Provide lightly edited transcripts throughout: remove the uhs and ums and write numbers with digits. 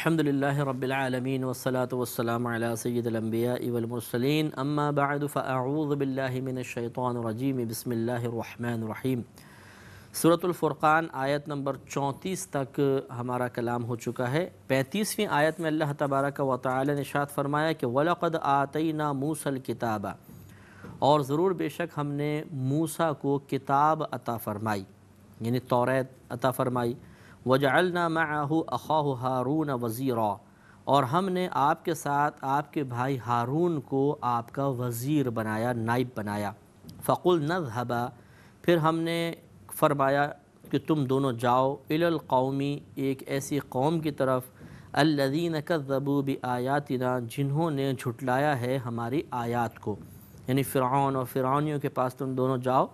الحمدللہ رب العالمین والصلاة والسلام علی سید الانبیاء والمرسلین اما بعد فاعوذ باللہ من الشیطان الرجیم بسم اللہ الرحمن الرحیم۔ سورۃ الفرقان آیت نمبر 34 تک ہمارا کلام ہو چکا ہے۔ 35ویں آیت میں اللہ تبارک و تعالی نے ارشاد فرمایا کہ وَلَقَدْ آتَيْنَا مُوسَى الْكِتَابَ، اور ضرور بے شک ہم نے موسیٰ کو کتاب عطا فرمائی، یعنی توریت عطا فرمائی۔ وَجَعَلْنَا مَعَهُ أَخَاهُ هَارُونَ وَزِيرًا، اور ہم نے آپ کے ساتھ آپ کے بھائی ہارون کو آپ کا وزیر بنایا، نائب بنایا۔ فَقُلْنَا اذْهَبَا، پھر ہم نے فرمایا کہ تم دونوں جاؤ، إِلَى الْقَوْمِ، ایک ایسی قوم کی طرف، الَّذِينَ كَذَّبُوا بِآيَاتِنَا، جنہوں نے جھٹلایا ہے ہماری آیات کو، یعنی فرعون اور فرعونیوں کے پاس تم دونوں جاؤ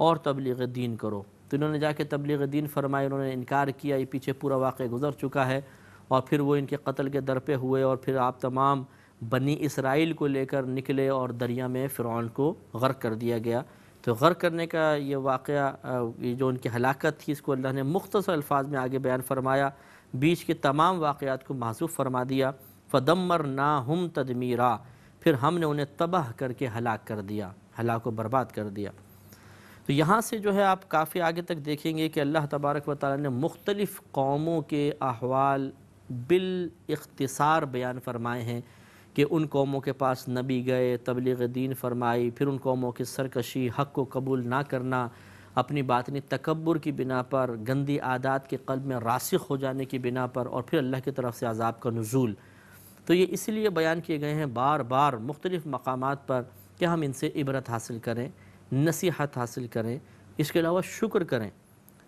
اور تبلیغ دین کرو۔ تو انہوں نے جا کے تبلیغ دین فرمائی، انہوں نے انکار کیا، یہ پیچھے پورا واقعہ گزر چکا ہے، اور پھر وہ ان کے قتل کے در پہ ہوئے، اور پھر آپ تمام بنی اسرائیل کو لے کر نکلے اور دریا میں فرعون کو غرق کر دیا گیا۔ تو غرق کرنے کا یہ واقعہ، یہ جو ان کی ہلاکت تھی، اس کو اللہ نے مختصر الفاظ میں آگے بیان فرمایا، بیچ کے تمام واقعات کو محذوف فرما دیا۔ فَدَمَّرْنَاهُمْ تَدْمِيرًا، پھر ہم نے انہیں تباہ کر کے ہلاک کر دیا، ہلاک و برباد کر دیا۔ تو یہاں سے جو ہے آپ کافی آگے تک دیکھیں گے کہ اللہ تبارک و تعالی نے مختلف قوموں کے احوال بالاختصار بیان فرمائے ہیں کہ ان قوموں کے پاس نبی گئے، تبلیغ دین فرمائی، پھر ان قوموں کی سرکشی، حق کو قبول نہ کرنا، اپنی باطنی تکبر کی بنا پر، گندی عادات کے قلب میں راسخ ہو جانے کی بنا پر، اور پھر اللہ کی طرف سے عذاب کا نزول۔ تو یہ اس لیے بیان کیے گئے ہیں بار بار مختلف مقامات پر کہ ہم ان سے عبرت حاصل کریں، نصیحت حاصل کریں، اس کے علاوہ شکر کریں۔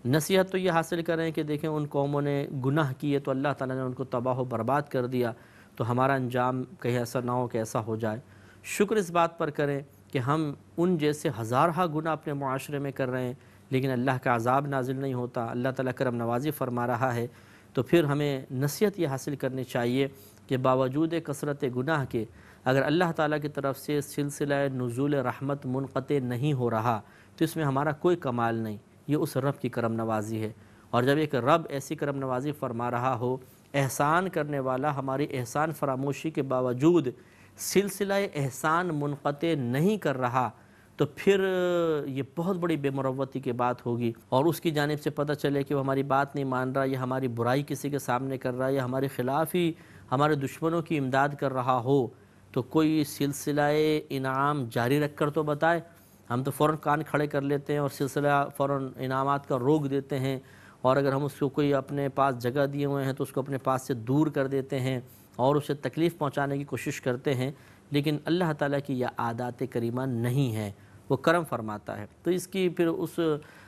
نصیحت تو یہ حاصل کریں کہ دیکھیں ان قوموں نے گناہ کیے تو اللہ تعالیٰ نے ان کو تباہ و برباد کر دیا، تو ہمارا انجام کہیں ایسا نہ ہو کہ ایسا ہو جائے۔ شکر اس بات پر کریں کہ ہم ان جیسے ہزارہا گناہ اپنے معاشرے میں کر رہے ہیں لیکن اللہ کا عذاب نازل نہیں ہوتا، اللہ تعالیٰ کرم نوازی فرما رہا ہے۔ تو پھر ہمیں نصیحت یہ حاصل کرنی چاہیے کہ باوجود کثرت گناہ کے اگر اللہ تعالیٰ کی طرف سے سلسلہ نزول رحمت منقطع نہیں ہو رہا تو اس میں ہمارا کوئی کمال نہیں، یہ اس رب کی کرم نوازی ہے۔ اور جب ایک رب ایسی کرم نوازی فرما رہا ہو، احسان کرنے والا ہماری احسان فراموشی کے باوجود سلسلہ احسان منقطع نہیں کر رہا، تو پھر یہ بہت بڑی بے مروتی کی بات ہوگی، اور اس کی جانب سے پتہ چلے کہ وہ ہماری بات نہیں مان رہا، یا ہماری برائی کسی کے سامنے کر رہا ہے، یا ہمارے خلاف ہی ہمارے دشمنوں کی امداد کر رہا ہو، تو کوئی سلسلہ انعام جاری رکھ کر تو بتائے۔ ہم تو فوراً کان کھڑے کر لیتے ہیں اور سلسلہ فوراً انعامات کا روک دیتے ہیں، اور اگر ہم اس کو کوئی اپنے پاس جگہ دیے ہوئے ہیں تو اس کو اپنے پاس سے دور کر دیتے ہیں اور اسے تکلیف پہنچانے کی کوشش کرتے ہیں۔ لیکن اللہ تعالیٰ کی یہ عادات کریمہ نہیں ہے، وہ کرم فرماتا ہے۔ تو اس کی پھر اس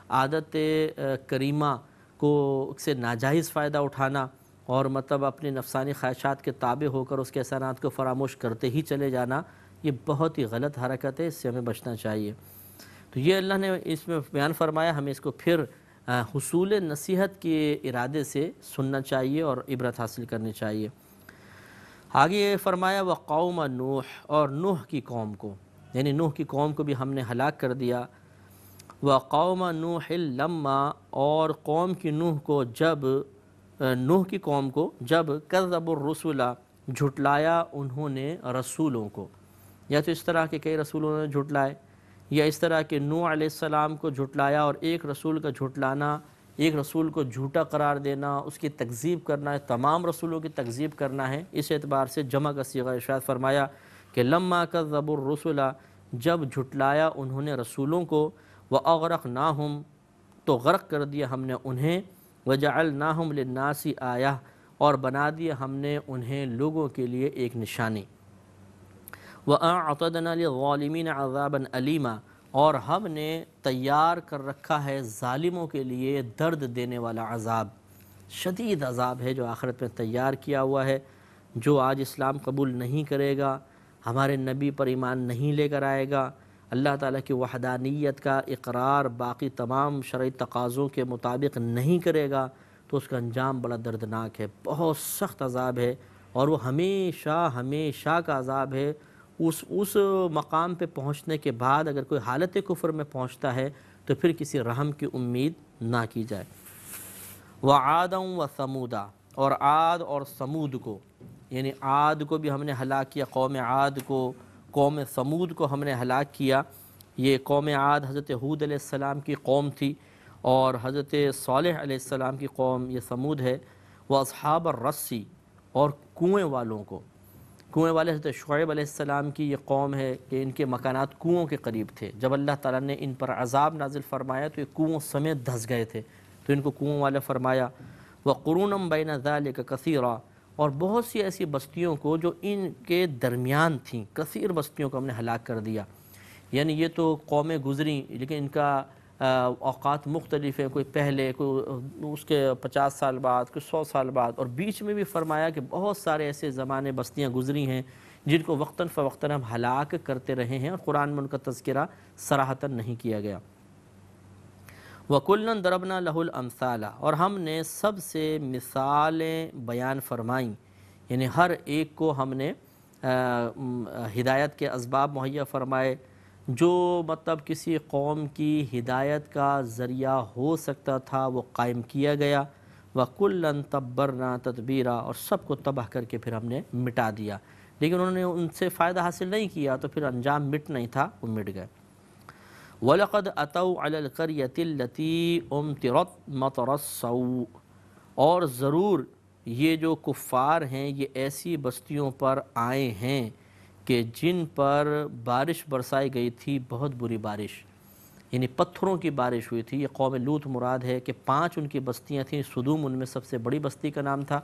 عادت کریمہ کو سے ناجائز فائدہ اٹھانا اور مطلب اپنی نفسانی خواہشات کے تابع ہو کر اس کے احسانات کو فراموش کرتے ہی چلے جانا، یہ بہت ہی غلط حرکت ہے، اس سے ہمیں بچنا چاہیے۔ تو یہ اللہ نے اس میں بیان فرمایا، ہمیں اس کو پھر حصول نصیحت کے ارادے سے سننا چاہیے اور عبرت حاصل کرنی چاہیے۔ آگے یہ فرمایا وقوم نوح، اور نوح کی قوم کو، یعنی نوح کی قوم کو بھی ہم نے ہلاک کر دیا۔ وقوم نوح لما، اور قوم کی نوح کو جب، نوح کی قوم کو جب کذبوا الرسل، جھٹلایا انہوں نے رسولوں کو، یا تو اس طرح کے کئی رسولوں نے جھٹلائے، یا اس طرح کہ نوح علیہ السلام کو جھٹلایا، اور ایک رسول کا جھٹلانا، ایک رسول کو جھوٹا قرار دینا، اس کی تکذیب کرنا ہے، تمام رسولوں کی تکذیب کرنا ہے، اس اعتبار سے جمع کا صیغہ ارشاد فرمایا کہ لما کذبوا الرسل، جب جھٹلایا انہوں نے رسولوں کو، وَأَغْرَقْنَاهُمْ، تو غرق کر دیا ہم نے انہیں، وَجَعَلْنَاهُمْ لِلنَّاسِ آیَةً، اور بنا دیا ہم نے انہیں لوگوں کے لیے ایک نشانی، وَأَعْتَدْنَا لِلظَّالِمِينَ عَذَابًا أَلِيمًا، اور ہم نے تیار کر رکھا ہے ظالموں کے لیے درد دینے والا عذاب، شدید عذاب ہے جو آخرت میں تیار کیا ہوا ہے۔ جو آج اسلام قبول نہیں کرے گا، ہمارے نبی پر ایمان نہیں لے کر آئے گا، اللہ تعالیٰ کی وحدانیت کا اقرار باقی تمام شرعی تقاضوں کے مطابق نہیں کرے گا، تو اس کا انجام بڑا دردناک ہے، بہت سخت عذاب ہے، اور وہ ہمیشہ ہمیشہ کا عذاب ہے۔ اس مقام پہ پہنچنے کے بعد اگر کوئی حالت کفر میں پہنچتا ہے تو پھر کسی رحم کی امید نہ کی جائے۔ وعادا وثمودا، اور عاد اور سمود کو، یعنی عاد کو بھی ہم نے ہلاک کیا، قوم عاد کو، قوم سمود کو ہم نے ہلاک کیا۔ یہ قوم عاد حضرت ہود علیہ السلام کی قوم تھی، اور حضرت صالح علیہ السلام کی قوم یہ سمود ہے۔ وہ اصحاب الرسی، اور کنویں والوں کو، کنویں والے حضرت شعیب علیہ السلام کی یہ قوم ہے کہ ان کے مکانات کنوؤں کے قریب تھے۔ جب اللہ تعالیٰ نے ان پر عذاب نازل فرمایا تو یہ کنوؤں سمیت دھس گئے تھے، تو ان کو کنووں والے فرمایا۔ وَقُرُونًا بَيْنَ ذَلِكَ كَثِيرًا، اور بہت سی ایسی بستیوں کو جو ان کے درمیان تھیں، کثیر بستیوں کو ہم نے ہلاک کر دیا۔ یعنی یہ تو قومیں گزریں لیکن ان کا اوقات مختلف ہیں، کوئی پہلے، کوئی اس کے 50 سال بعد، کوئی 100 سال بعد، اور بیچ میں بھی فرمایا کہ بہت سارے ایسے زمانے بستیاں گزری ہیں جن کو وقتاً فوقتاً ہم ہلاک کرتے رہے ہیں، اور قرآن میں ان کا تذکرہ صراحتاً نہیں کیا گیا۔ وَكُلًّا ضَرَبْنَا لَهُ الْأَمْثَالَ، اور ہم نے سب سے مثالیں بیان فرمائیں، یعنی ہر ایک کو ہم نے ہدایت کے اسباب مہیا فرمائے، جو مطلب کسی قوم کی ہدایت کا ذریعہ ہو سکتا تھا وہ قائم کیا گیا۔ وَكُلًّا تَبَّرْنَا تَتْبِيرًا، اور سب کو تباہ کر کے پھر ہم نے مٹا دیا، لیکن انہوں نے ان سے فائدہ حاصل نہیں کیا تو پھر انجام مٹ نہیں تھا، وہ مٹ گئے۔ وَلَقَدْ أَتَوْا عَلَى الْقَرْيَةِ الَّتِي أُمْطِرَتْ مَطَرَ السَّوْءِ، اور ضرور یہ جو کفار ہیں یہ ایسی بستیوں پر آئے ہیں کہ جن پر بارش برسائی گئی تھی، بہت بری بارش، یعنی پتھروں کی بارش ہوئی تھی۔ یہ قوم لوط مراد ہے کہ 5 ان کی بستیاں تھیں۔ صدوم ان میں سب سے بڑی بستی کا نام تھا،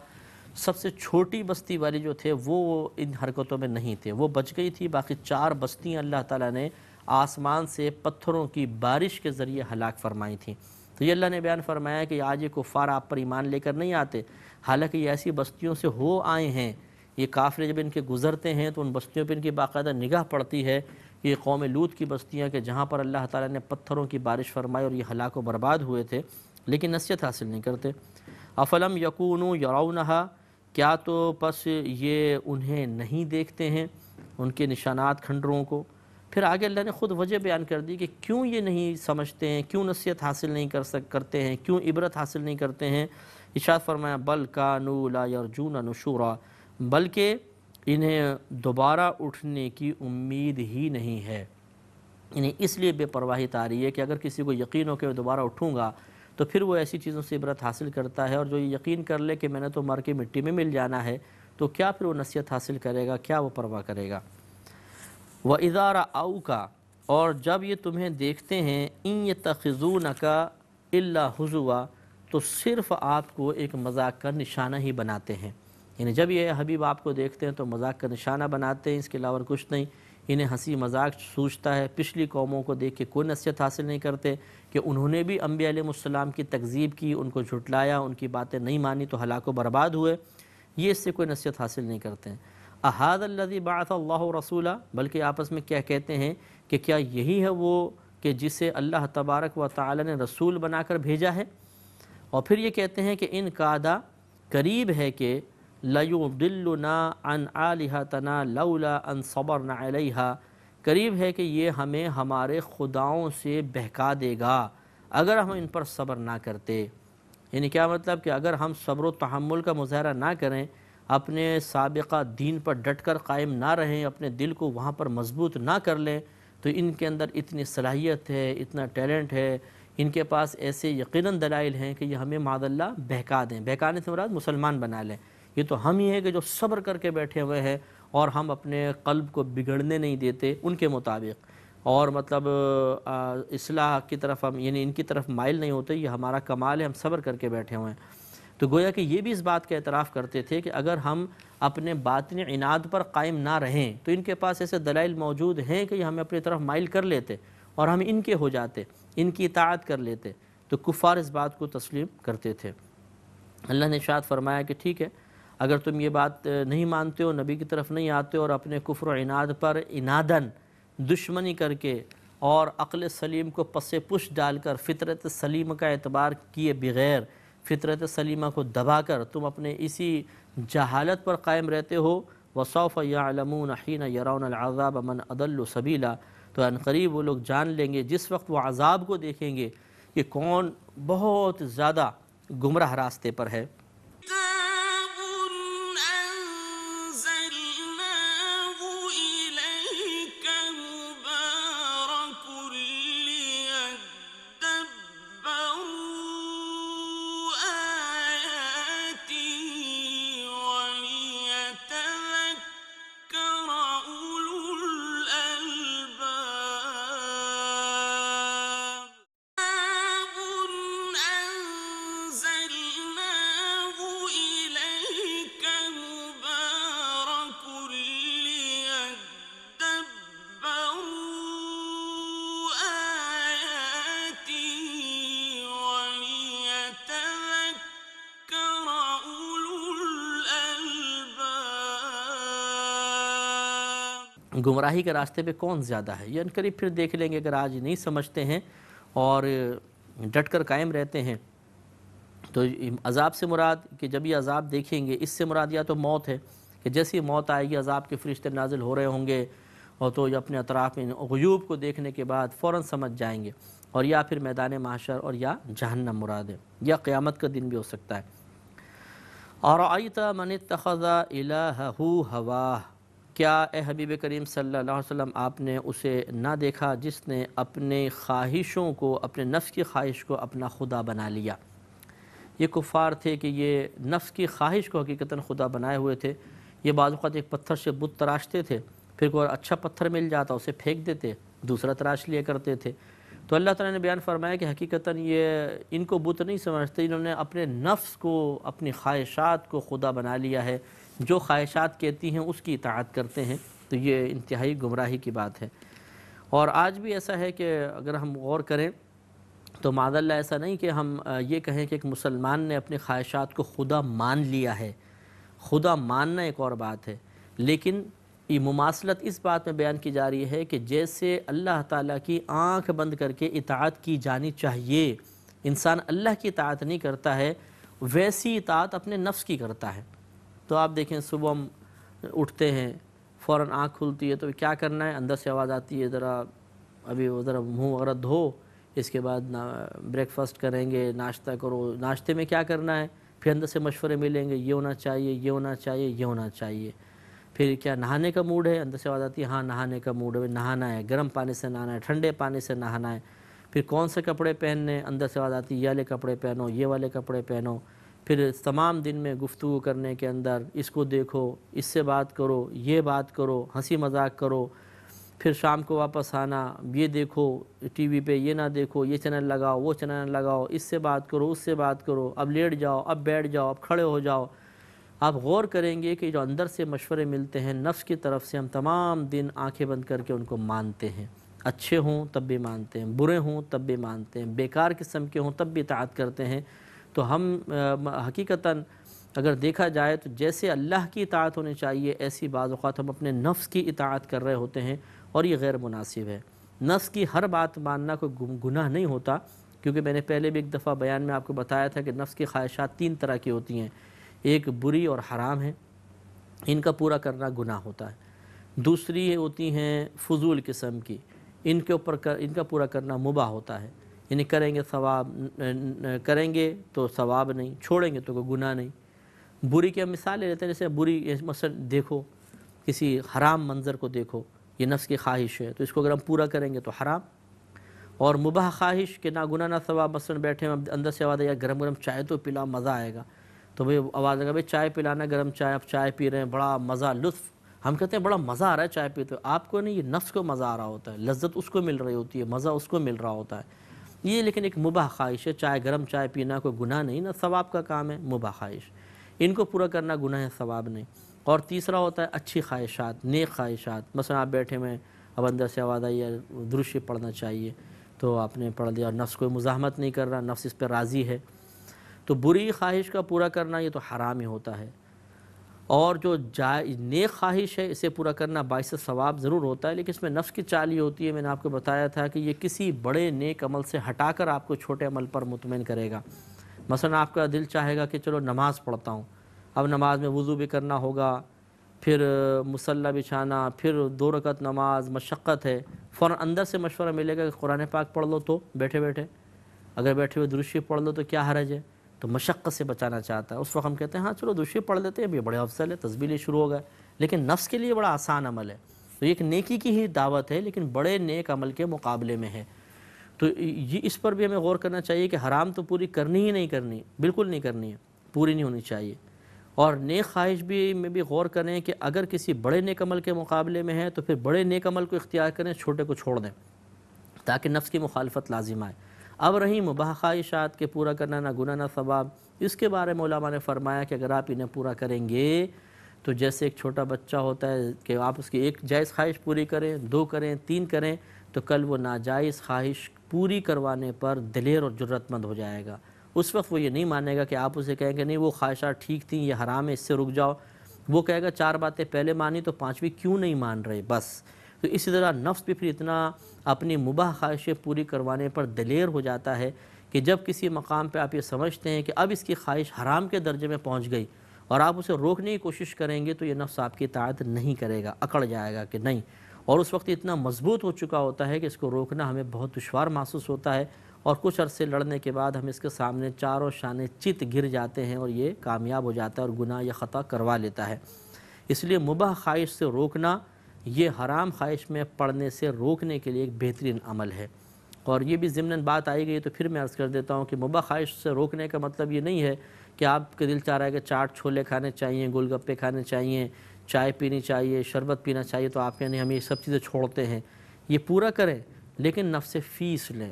سب سے چھوٹی بستی والی جو تھے وہ ان حرکتوں میں نہیں تھے، وہ بچ گئی تھی۔ باقی 4 بستیاں اللہ تعالیٰ نے آسمان سے پتھروں کی بارش کے ذریعے ہلاک فرمائی تھیں۔ تو یہ اللہ نے بیان فرمایا کہ آج یہ کفار آپ پر ایمان لے کر نہیں آتے، حالانکہ یہ ایسی بستیوں سے ہو آئے ہیں۔ یہ کافر جب ان کے گزرتے ہیں تو ان بستیوں پہ ان کی باقاعدہ نگاہ پڑتی ہے، یہ قوم لوط کی بستیاں کہ جہاں پر اللہ تعالیٰ نے پتھروں کی بارش فرمائی اور یہ ہلاک و برباد ہوئے تھے، لیکن نصیحت حاصل نہیں کرتے۔ افلم یکونوا یرونہا، کیا تو پس یہ انہیں نہیں دیکھتے ہیں ان کے نشانات کھنڈروں کو۔ پھر آگے اللہ نے خود وجہ بیان کر دی کہ کیوں یہ نہیں سمجھتے ہیں، کیوں نصیحت حاصل نہیں کرتے ہیں، کیوں عبرت حاصل نہیں کرتے ہیں۔ ارشاد فرمایا بل کانوا لا یرجون نشورا، بلکہ انہیں دوبارہ اٹھنے کی امید ہی نہیں ہے، یعنی اس لیے بے پرواہی طاری ہے کہ اگر کسی کو یقین ہو کہ میں دوبارہ اٹھوں گا تو پھر وہ ایسی چیزوں سے عبرت حاصل کرتا ہے، اور جو یہ یقین کر لے کہ میں نے تو مر کے مٹی میں مل جانا ہے تو کیا پھر وہ نصیحت حاصل کرے گا، کیا وہ پرواہ کرے گا۔ وَإِذَا رَأَوْكَ، اور جب یہ تمہیں دیکھتے ہیں، إِن يَتَّخِذُونَكَ إِلَّا هُزُوًا، تو صرف آپ کو ایک مذاق کا نشانہ ہی بناتے ہیں، یعنی جب یہ حبیب آپ کو دیکھتے ہیں تو مذاق کا نشانہ بناتے ہیں، اس کے علاوہ کچھ نہیں۔ انہیں ہنسی مذاق سوچتا ہے، پچھلی قوموں کو دیکھ کے کوئی نصیحت حاصل نہیں کرتے کہ انہوں نے بھی انبیاء علیہ السلام کی تکذیب کی، ان کو جھٹلایا، ان کی باتیں نہیں مانی تو ہلاک و برباد ہوئے، یہ اس سے کوئی نصیحت حاصل نہیں کرتے ہیں۔ اَهَذَا الَّذِي بَعَثَ اللَّهُ رَسُولًا، بلکہ آپس میں کیا کہتے ہیں کہ کیا یہی ہے وہ کہ جسے اللہ تبارک و تعالی نے رسول بنا کر بھیجا ہے۔ اور پھر یہ کہتے ہیں کہ ان کادا، قریب ہے کہ لَيُضِلُّنَا عَنْ آلِهَتَنَا لَوْلَا أَنْ صَبَرْنَا عَلَيْهَا، قریب ہے کہ یہ ہمیں ہمارے خداؤں سے بہکا دے گا اگر ہم ان پر صبر نہ کرتے۔ یعنی کیا مطلب کہ اگر ہم صبر و تحمل کا مظاہرہ نہ کریں، اپنے سابقہ دین پر ڈٹ کر قائم نہ رہیں، اپنے دل کو وہاں پر مضبوط نہ کر لیں، تو ان کے اندر اتنی صلاحیت ہے، اتنا ٹیلنٹ ہے، ان کے پاس ایسے یقیناً دلائل ہیں کہ یہ ہمیں معاذ اللہ بہکا دیں۔ بہکانے سے مراد مسلمان بنا لیں۔ یہ تو ہم ہی ہیں کہ جو صبر کر کے بیٹھے ہوئے ہیں اور ہم اپنے قلب کو بگڑنے نہیں دیتے ان کے مطابق، اور مطلب اصلاح کی طرف ہم یعنی ان کی طرف مائل نہیں ہوتے، یہ ہمارا کمال ہے، ہم صبر کر کے بیٹھے ہوئے ہیں۔ تو گویا کہ یہ بھی اس بات کا اعتراف کرتے تھے کہ اگر ہم اپنے باطنی عناد پر قائم نہ رہیں تو ان کے پاس ایسے دلائل موجود ہیں کہ یہ ہمیں اپنی طرف مائل کر لیتے اور ہم ان کے ہو جاتے، ان کی اطاعت کر لیتے۔ تو کفار اس بات کو تسلیم کرتے تھے۔ اللہ نے ارشاد فرمایا کہ ٹھیک ہے، اگر تم یہ بات نہیں مانتے ہو، نبی کی طرف نہیں آتے اور اپنے کفر و عناد پر عناداً دشمنی کر کے اور عقل سلیم کو پس پش ڈال کر فطرت سلیمہ کا اعتبار کیے بغیر، فطرت سلیمہ کو دبا کر تم اپنے اسی جہالت پر قائم رہتے ہو، وَسَوْفَ يَعْلَمُونَ حِينَ يَرَوْنَ الْعَذَابَ مَنْ أَضَلُّ سَبِيلًا، تو ان قریب وہ لوگ جان لیں گے جس وقت وہ عذاب کو دیکھیں گے کہ کون بہت زیادہ گمراہ راستے پر ہے۔ گمراہی کے راستے پہ کون زیادہ ہے، یہ عنقریب پھر دیکھ لیں گے۔ اگر آج نہیں سمجھتے ہیں اور ڈٹ کر قائم رہتے ہیں تو عذاب سے مراد کہ جب یہ عذاب دیکھیں گے، اس سے مراد یا تو موت ہے کہ جیسی موت آئے گی عذاب کے فرشتے نازل ہو رہے ہوں گے، اور تو یہ اپنے اطراف میں غیوب کو دیکھنے کے بعد فوراً سمجھ جائیں گے، اور یا پھر میدان محشر، اور یا جہنم مراد ہے، یا قیامت کا دن بھی ہو سکتا ہے۔ اَرَأَيْتَ مَنِ اتَّخَذَ إِلَٰهَهُ هَوَاهُ، کیا اے حبیب کریم صلی اللہ علیہ وسلم آپ نے اسے نہ دیکھا جس نے اپنے خواہشوں کو، اپنے نفس کی خواہش کو اپنا خدا بنا لیا۔ یہ کفار تھے کہ یہ نفس کی خواہش کو حقیقتاً خدا بنائے ہوئے تھے۔ یہ بعض اوقات ایک پتھر سے بت تراشتے تھے، پھر کوئی اچھا پتھر مل جاتا اسے پھینک دیتے، دوسرا تراش لیا کرتے تھے۔ تو اللہ تعالیٰ نے بیان فرمایا کہ حقیقتاً یہ ان کو بت نہیں سمجھتے، انہوں نے اپنے نفس کو، اپنی خواہشات کو خدا بنا لیا ہے، جو خواہشات کہتی ہیں اس کی اطاعت کرتے ہیں۔ تو یہ انتہائی گمراہی کی بات ہے۔ اور آج بھی ایسا ہے کہ اگر ہم غور کریں تو معاذ اللہ ایسا نہیں کہ ہم یہ کہیں کہ ایک مسلمان نے اپنی خواہشات کو خدا مان لیا ہے۔ خدا ماننا ایک اور بات ہے، لیکن یہ مماثلت اس بات میں بیان کی جا رہی ہے کہ جیسے اللہ تعالیٰ کی آنکھ بند کر کے اطاعت کی جانی چاہیے، انسان اللہ کی اطاعت نہیں کرتا ہے، ویسی اطاعت اپنے نفس کی کرتا ہے۔ تو آپ دیکھیں صبح ہم اٹھتے ہیں، فوراً آنکھ کھلتی ہے تو کیا کرنا ہے، اندر سے آواز آتی ہے ذرا ابھی ذرا منہ وغیرہ دھو، اس کے بعد بریک فاسٹ کریں گے، ناشتہ کرو، ناشتے میں کیا کرنا ہے، پھر اندر سے مشورے ملیں گے، یہ ہونا چاہیے، یہ ہونا چاہیے، یہ ہونا چاہیے۔ پھر کیا نہانے کا موڈ ہے، اندر سے آواز آتی ہے ہاں نہانے کا موڈ ہے، نہانا ہے، گرم پانی سے نہانا ہے، ٹھنڈے پانی سے نہانا ہے۔ پھر کون سے کپڑے پہننے، اندر سے آواز آتی ہے یہ والے کپڑے پہنو، یہ والے کپڑے پہنو۔ پھر تمام دن میں گفتگو کرنے کے اندر اس کو دیکھو، اس سے بات کرو، یہ بات کرو، ہنسی مذاق کرو۔ پھر شام کو واپس آنا، یہ دیکھو ٹی وی پہ، یہ نہ دیکھو، یہ چینل لگاؤ، وہ چینل لگاؤ، اس سے بات کرو، اس سے بات کرو، اب لیٹ جاؤ، اب بیٹھ جاؤ، اب کھڑے ہو جاؤ۔ آپ غور کریں گے کہ جو اندر سے مشورے ملتے ہیں نفس کی طرف سے، ہم تمام دن آنکھیں بند کر کے ان کو مانتے ہیں، اچھے ہوں تب بھی مانتے ہیں، برے ہوں تب بھی مانتے ہیں، بیکار قسم کے ہوں تب بھی اطاعت کرتے ہیں۔ تو ہم حقیقتاً اگر دیکھا جائے تو جیسے اللہ کی اطاعت ہونی چاہیے، ایسی بعض اوقات ہم اپنے نفس کی اطاعت کر رہے ہوتے ہیں، اور یہ غیر مناسب ہے۔ نفس کی ہر بات ماننا کوئی گناہ نہیں ہوتا، کیونکہ میں نے پہلے بھی ایک دفعہ بیان میں آپ کو بتایا تھا کہ نفس کی خواہشات 3 طرح کی ہوتی ہیں، ایک بری اور حرام ہے، ان کا پورا کرنا گناہ ہوتا ہے۔ دوسری ہوتی ہیں فضول قسم کی، ان کا پورا کرنا مباح ہوتا ہے، یعنی کریں گے ثواب، کریں گے تو ثواب نہیں، چھوڑیں گے تو کوئی گناہ نہیں۔ بری کی ہم مثال لے لیتے ہیں، جیسے بری مثلا دیکھو کسی حرام منظر کو دیکھو، یہ نفس کی خواہش ہے تو اس کو اگر ہم پورا کریں گے تو حرام۔ اور مباح خواہش کہ نہ گناہ نہ ثواب، مثلا بیٹھے ہیں اندر سے آواز آئی گرم گرم چائے تو پلا، مزہ آئے گا، تو بھئی آواز آئے گا بھئی چائے پلانا، گرم چائے، اب چائے پی رہے ہیں، بڑا مزہ، لطف، ہم کہتے ہیں بڑا مزہ آ رہا ہے چائے پیتے، آپ کو نہیں، یہ نفس کو مزہ آ رہا ہوتا ہے، لذت اس کو مل رہی ہوتی ہے، مزہ اس کو مل رہا ہوتا ہے۔ یہ لیکن ایک مباح خواہش ہے، چائے گرم چائے پینا کوئی گناہ نہیں، نہ ثواب کا کام ہے، مباح خواہش، ان کو پورا کرنا گناہ ہے، ثواب نہیں۔ اور تیسرا ہوتا ہے اچھی خواہشات، نیک خواہشات، مثلا آپ بیٹھے میں اب اندر سے آواز آئی ہے درود شریف پڑھنا چاہیے، تو آپ نے پڑھ دیا، اور نفس کوئی مزاحمت نہیں کر رہا، نفس اس پہ راضی ہے، تو بری خواہش کا پورا کرنا یہ تو حرام ہی ہوتا ہے۔ اور جو نیک خواہش ہے اسے پورا کرنا باعث ثواب ضرور ہوتا ہے، لیکن اس میں نفس کی چال یہ ہوتی ہے، میں نے آپ کو بتایا تھا کہ یہ کسی بڑے نیک عمل سے ہٹا کر آپ کو چھوٹے عمل پر مطمئن کرے گا۔ مثلا آپ کا دل چاہے گا کہ چلو نماز پڑھتا ہوں، اب نماز میں وضو بھی کرنا ہوگا، پھر مصلی بچھانا، پھر 2 رکعت نماز، مشقت ہے، فوراً اندر سے مشورہ ملے گا کہ قرآن پاک پڑھ لو، تو بیٹھے بیٹھے اگر بیٹھے ہوئے درود شریف پڑھ لو تو کیا حرج ہے، تو مشقت سے بچانا چاہتا ہے، اس وقت ہم کہتے ہیں ہاں چلو درود شریف پڑھ لیتے ہیں، اب یہ بڑے افضل ہے، تسبیح لیے شروع ہو گئے، لیکن نفس کے لیے بڑا آسان عمل ہے، تو یہ ایک نیکی کی ہی دعوت ہے، لیکن بڑے نیک عمل کے مقابلے میں ہے۔ تو یہ اس پر بھی ہمیں غور کرنا چاہیے کہ حرام تو پوری کرنی ہی نہیں کرنی، بالکل نہیں کرنی ہے، پوری نہیں ہونی چاہیے۔ اور نیک خواہش میں بھی غور کریں کہ اگر کسی بڑے نیک عمل کے مقابلے میں ہے تو پھر بڑے نیک عمل کو اختیار کریں، چھوٹے کو چھوڑ دیں، تاکہ نفس کی مخالفت لازم آئے۔ اب رہی مباح خواہشات کے پورا کرنا، نہ گناہ نہ ثواب، اس کے بارے میں علماء نے فرمایا کہ اگر آپ انہیں پورا کریں گے تو جیسے ایک چھوٹا بچہ ہوتا ہے کہ آپ اس کی ایک جائز خواہش پوری کریں، 2 کریں، 3 کریں، تو کل وہ ناجائز خواہش پوری کروانے پر دلیر اور جرت مند ہو جائے گا۔ اس وقت وہ یہ نہیں مانے گا کہ آپ اسے کہیں کہ نہیں وہ خواہشات ٹھیک تھیں، یہ حرام ہے، اس سے رک جاؤ، وہ کہے گا 4 باتیں پہلے مانی تو 5ویں کیوں نہیں مان رہے بس. تو اسی طرح نفس بھی پھر اتنا اپنی مباح خواہشیں پوری کروانے پر دلیر ہو جاتا ہے کہ جب کسی مقام پہ آپ یہ سمجھتے ہیں کہ اب اس کی خواہش حرام کے درجے میں پہنچ گئی اور آپ اسے روکنے کی کوشش کریں گے تو یہ نفس آپ کی اطاعت نہیں کرے گا، اکڑ جائے گا کہ نہیں. اور اس وقت اتنا مضبوط ہو چکا ہوتا ہے کہ اس کو روکنا ہمیں بہت دشوار محسوس ہوتا ہے، اور کچھ عرصے لڑنے کے بعد ہم اس کے سامنے چاروں شانے چت گر جاتے ہیں اور یہ کامیاب ہو جاتا ہے اور گناہ یا خطا کروا لیتا ہے. اس لیے مباح خواہش سے روکنا یہ حرام خواہش میں پڑنے سے روکنے کے لیے ایک بہترین عمل ہے. اور یہ بھی ضمناً بات آئی گئی تو پھر میں عرض کر دیتا ہوں کہ مباح خواہش سے روکنے کا مطلب یہ نہیں ہے کہ آپ کے دل چاہ رہا ہے کہ چاٹ چھولے کھانے چاہیے، گول گپے کھانے چاہیے، چائے پینی چاہیے، شربت پینا چاہیے تو آپ یعنی ہم یہ سب چیزیں چھوڑتے ہیں. یہ پورا کریں لیکن نفس فیس لیں.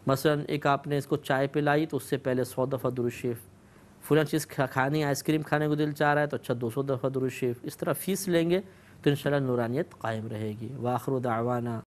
مثلا ایک آپ نے اس کو چائے پلائی تو اس سے پہلے 100 دفعہ درود شریف، فلاں چیز کھانی، آئس کریم کھانے کو دل چاہ رہا ہے تو اچھا 200 دفعہ درود شریف. اس طرح فیس لیں گے تو انشاءاللہ نورانیت قائم رہے گی. وآخر دعوانا